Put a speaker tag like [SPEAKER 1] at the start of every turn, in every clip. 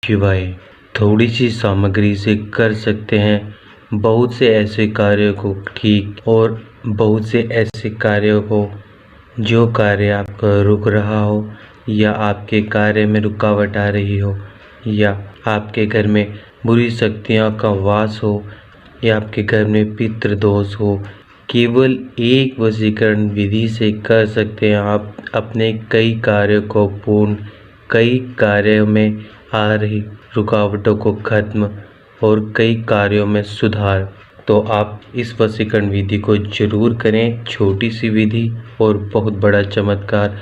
[SPEAKER 1] शिवाय थोड़ी सी सामग्री से कर सकते हैं बहुत से ऐसे कार्यों को ठीक, और बहुत से ऐसे कार्यों को जो कार्य आपका रुक रहा हो, या आपके कार्य में रुकावट आ रही हो, या आपके घर में बुरी शक्तियों का वास हो, या आपके घर में पितृ दोष हो। केवल एक वशीकरण विधि से कर सकते हैं आप अपने कई कार्यों को पूर्ण, कई कार्यों में आ रही रुकावटों को खत्म, और कई कार्यों में सुधार। तो आप इस वशीकरण विधि को जरूर करें। छोटी सी विधि और बहुत बड़ा चमत्कार।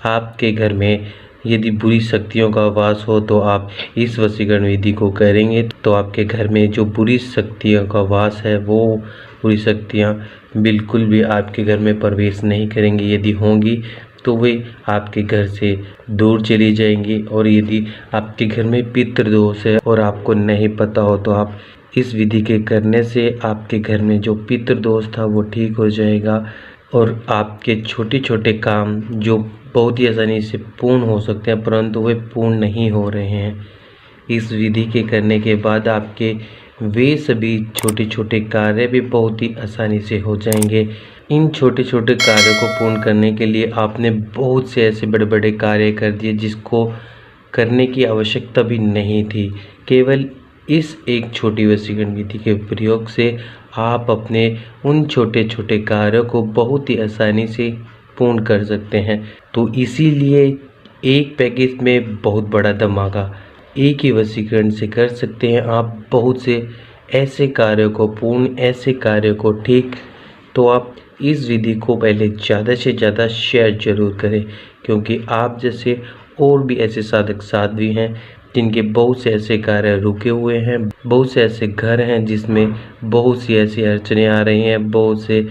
[SPEAKER 1] आपके घर में यदि बुरी शक्तियों का वास हो तो आप इस वशीकरण विधि को करेंगे तो आपके घर में जो बुरी शक्तियों का वास है, वो बुरी शक्तियाँ बिल्कुल भी आपके घर में प्रवेश नहीं करेंगी। यदि होंगी तो वे आपके घर से दूर चली जाएंगी। और यदि आपके घर में पितृदोष है और आपको नहीं पता हो तो आप इस विधि के करने से आपके घर में जो पितृदोष था वो ठीक हो जाएगा, और आपके छोटे छोटे काम जो बहुत ही आसानी से पूर्ण हो सकते हैं परंतु वे पूर्ण नहीं हो रहे हैं, इस विधि के करने के बाद आपके वे सभी छोटे छोटे कार्य भी बहुत ही आसानी से हो जाएंगे। इन छोटे छोटे कार्यों को पूर्ण करने के लिए आपने बहुत से ऐसे बड़े बड़े कार्य कर दिए जिसको करने की आवश्यकता भी नहीं थी। केवल इस एक छोटी वशीकरण विधि के प्रयोग से आप अपने उन छोटे छोटे कार्यों को बहुत ही आसानी से पूर्ण कर सकते हैं। तो इसीलिए एक पैकेज में बहुत बड़ा धमाका, एक ही वशीकरण से कर सकते हैं आप बहुत से ऐसे कार्यों को पूर्ण, ऐसे कार्यों को ठीक। तो आप इस विधि को पहले ज़्यादा से ज़्यादा शेयर जरूर करें, क्योंकि आप जैसे और भी ऐसे साधक साध्वी हैं जिनके बहुत से ऐसे कार्य रुके हुए हैं, बहुत से ऐसे घर हैं जिसमें बहुत सी ऐसी अड़चनें आ रही हैं, बहुत से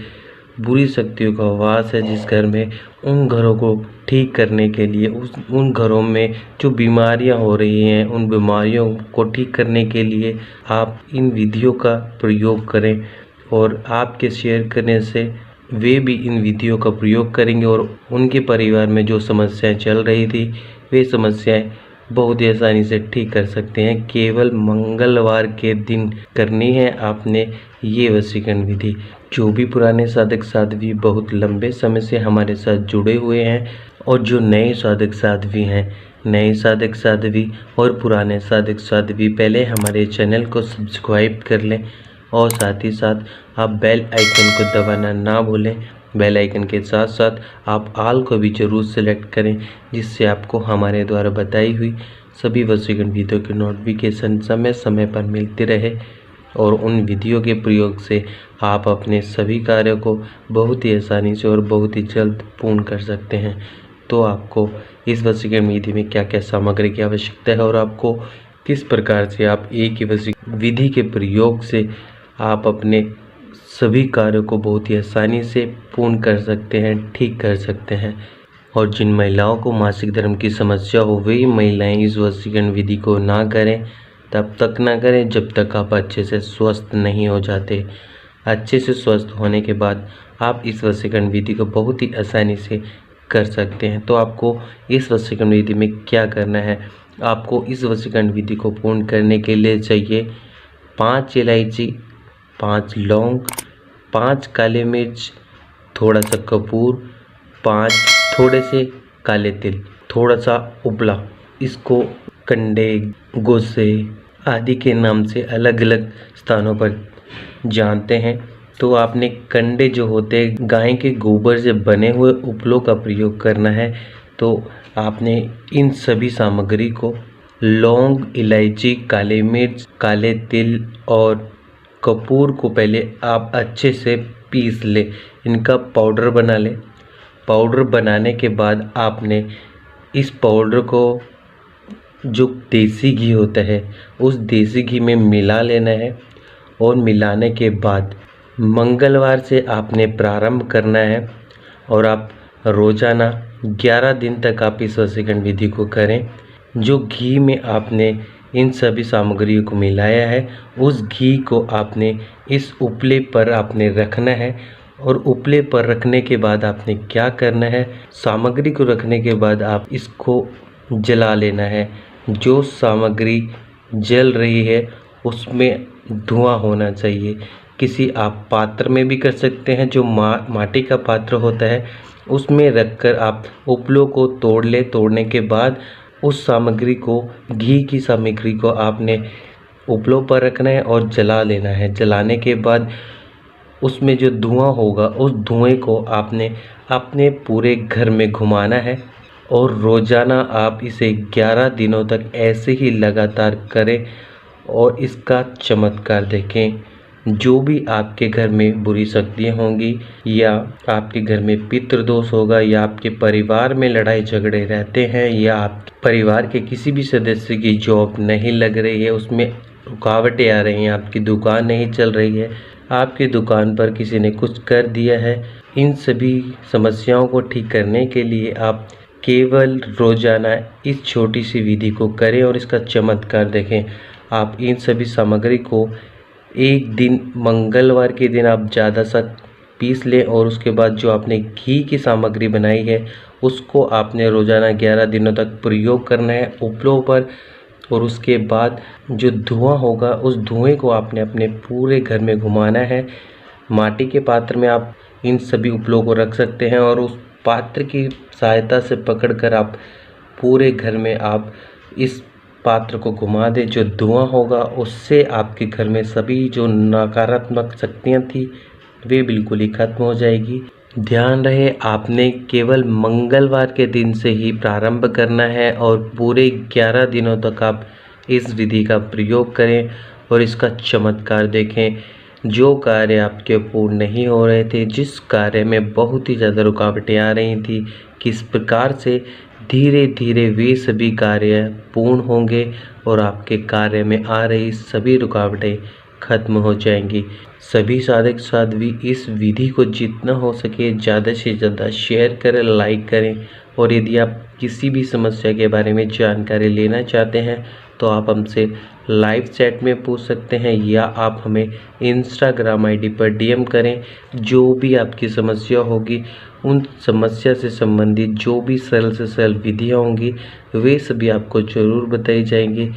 [SPEAKER 1] बुरी शक्तियों का वास है जिस घर में, उन घरों को ठीक करने के लिए, उन घरों में जो बीमारियां हो रही हैं उन बीमारियों को ठीक करने के लिए आप इन विधियों का प्रयोग करें। और आपके शेयर करने से वे भी इन विधियों का प्रयोग करेंगे और उनके परिवार में जो समस्याएं चल रही थी वे समस्याएं बहुत ही आसानी से ठीक कर सकते हैं। केवल मंगलवार के दिन करनी है आपने ये वशीकरण विधि। जो भी पुराने साधक साध्वी बहुत लंबे समय से हमारे साथ जुड़े हुए हैं, और जो नए साधक साध्वी हैं, नए साधक साध्वी और पुराने साधक साध्वी, पहले हमारे चैनल को सब्सक्राइब कर लें और साथ ही साथ आप बेल आइकन को दबाना ना भूलें। बेल आइकन के साथ साथ आप ऑल को भी जरूर सेलेक्ट करें, जिससे आपको हमारे द्वारा बताई हुई सभी वशीकरण विधियों के नोटिफिकेशन समय समय पर मिलते रहे, और उन विधियों के प्रयोग से आप अपने सभी कार्यों को बहुत ही आसानी से और बहुत ही जल्द पूर्ण कर सकते हैं। तो आपको इस वशीकरण विधि में क्या क्या सामग्री की आवश्यकता है और आपको किस प्रकार से आप एक ही वशीकरण विधि के प्रयोग से आप अपने सभी कार्यों को बहुत ही आसानी से पूर्ण कर सकते हैं, ठीक कर सकते हैं। और जिन महिलाओं को मासिक धर्म की समस्या हो, वही महिलाएं इस वशीकरण विधि को ना करें, तब तक ना करें जब तक आप अच्छे से स्वस्थ नहीं हो जाते। अच्छे से स्वस्थ होने के बाद आप इस वशीकरण विधि को बहुत ही आसानी से कर सकते हैं। तो आपको इस वशीकरण विधि में क्या करना है, आपको इस वशीकरण विधि को पूर्ण करने के लिए चाहिए 5 इलायची, 5 लौंग, 5 काले मिर्च, थोड़ा सा कपूर, 5 थोड़े से काले तिल, थोड़ा सा उपला। इसको कंडे, गोसे आदि के नाम से अलग अलग स्थानों पर जानते हैं। तो आपने कंडे जो होते हैं गाय के गोबर से बने हुए उपलों का प्रयोग करना है। तो आपने इन सभी सामग्री को लौंग, इलायची, काले मिर्च, काले तिल और कपूर को पहले आप अच्छे से पीस ले, इनका पाउडर बना ले। पाउडर बनाने के बाद आपने इस पाउडर को जो देसी घी होता है उस देसी घी में मिला लेना है, और मिलाने के बाद मंगलवार से आपने प्रारंभ करना है, और आप रोजाना 11 दिन तक आप इस वशीकरण विधि को करें। जो घी में आपने इन सभी सामग्रियों को मिलाया है उस घी को आपने इस उपले पर आपने रखना है, और उपले पर रखने के बाद आपने क्या करना है, सामग्री को रखने के बाद आप इसको जला लेना है। जो सामग्री जल रही है उसमें धुआं होना चाहिए। किसी आप पात्र में भी कर सकते हैं, जो माटी का पात्र होता है उसमें रखकर आप उपलों को तोड़ लें। तोड़ने के बाद उस सामग्री को, घी की सामग्री को आपने उपलों पर रखना है और जला लेना है। जलाने के बाद उसमें जो धुआं होगा उस धुएं को आपने अपने पूरे घर में घुमाना है और रोज़ाना आप इसे 11 दिनों तक ऐसे ही लगातार करें और इसका चमत्कार देखें। जो भी आपके घर में बुरी शक्तियाँ होंगी, या आपके घर में पितृदोष होगा, या आपके परिवार में लड़ाई झगड़े रहते हैं, या आप परिवार के किसी भी सदस्य की जॉब नहीं लग रही है, उसमें रुकावटें आ रही हैं, आपकी दुकान नहीं चल रही है, आपकी दुकान पर किसी ने कुछ कर दिया है, इन सभी समस्याओं को ठीक करने के लिए आप केवल रोज़ाना इस छोटी सी विधि को करें और इसका चमत्कार देखें। आप इन सभी सामग्री को एक दिन मंगलवार के दिन आप ज़्यादा सा पीस लें और उसके बाद जो आपने घी की सामग्री बनाई है उसको आपने रोज़ाना 11 दिनों तक प्रयोग करना है उपलों पर। और उसके बाद जो धुआं होगा उस धुएं को आपने अपने पूरे घर में घुमाना है। माटी के पात्र में आप इन सभी उपलों को रख सकते हैं और उस पात्र की सहायता से पकड़कर आप पूरे घर में आप इस पात्र को घुमा दें। जो धुआं होगा उससे आपके घर में सभी जो नकारात्मक शक्तियाँ थी वे बिल्कुल ही खत्म हो जाएगी। ध्यान रहे आपने केवल मंगलवार के दिन से ही प्रारंभ करना है और पूरे 11 दिनों तक आप इस विधि का प्रयोग करें और इसका चमत्कार देखें। जो कार्य आपके पूर्ण नहीं हो रहे थे, जिस कार्य में बहुत ही ज़्यादा रुकावटें आ रही थी, किस प्रकार से धीरे धीरे वे सभी कार्य पूर्ण होंगे और आपके कार्य में आ रही सभी रुकावटें खत्म हो जाएंगी। सभी साधक साध्वी इस विधि को जितना हो सके ज़्यादा से ज़्यादा शेयर करें, लाइक करें। और यदि आप किसी भी समस्या के बारे में जानकारी लेना चाहते हैं तो आप हमसे लाइव चैट में पूछ सकते हैं, या आप हमें इंस्टाग्राम आईडी पर डीएम करें। जो भी आपकी समस्या होगी, उन समस्या से संबंधित जो भी सरल से सरल विधियाँ होंगी वे सभी आपको ज़रूर बताई जाएंगी।